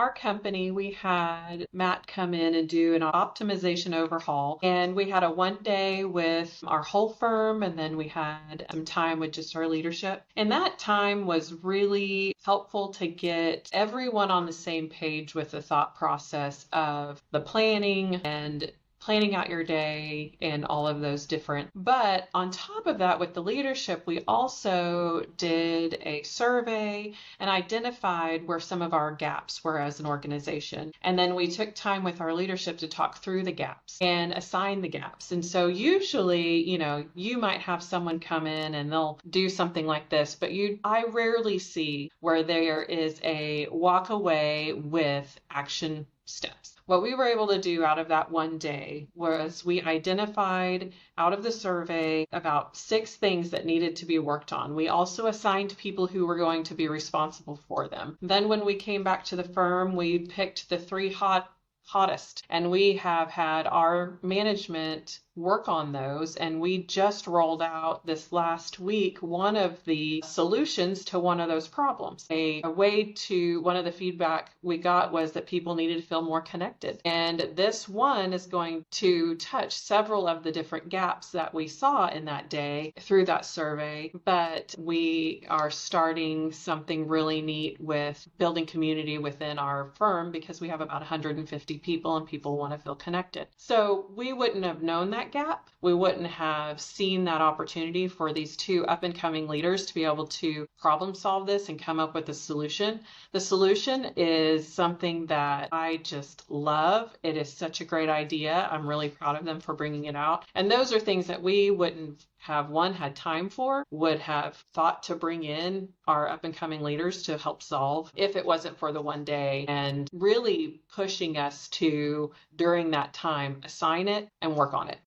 our company, we had Matt come in and do an optimization overhaul. And we had a 1 day with our whole firm, and then we had some time with just our leadership. And that time was really helpful to get everyone on the same page with the thought process of the planning and planning out your day and all of those different. But on top of that, with the leadership, we also did a survey and identified where some of our gaps were as an organization. And then we took time with our leadership to talk through the gaps and assign the gaps. And so usually, you might have someone come in and they'll do something like this, but I rarely see where there is a walk away with action steps. What we were able to do out of that 1 day was we identified out of the survey about 6 things that needed to be worked on. We also assigned people who were going to be responsible for them. Then when we came back to the firm, we picked the 3 hottest, and we have had our management work on those, and we just rolled out this last week one of the solutions to one of those problems. One of the feedback we got was that people needed to feel more connected, and this one is going to touch several of the different gaps that we saw in that day through that survey. But we are starting something really neat with building community within our firm, because we have about 150 people and people want to feel connected. So we wouldn't have known that gap. We wouldn't have seen that opportunity for these 2 up and coming leaders to be able to problem solve this and come up with a solution. The solution is something that I just love. It is such a great idea. I'm really proud of them for bringing it out. And those are things that we wouldn't have had time for, would have thought to bring in our up and coming leaders to help solve if it wasn't for the 1 day, and really pushing us to, during that time, assign it and work on it.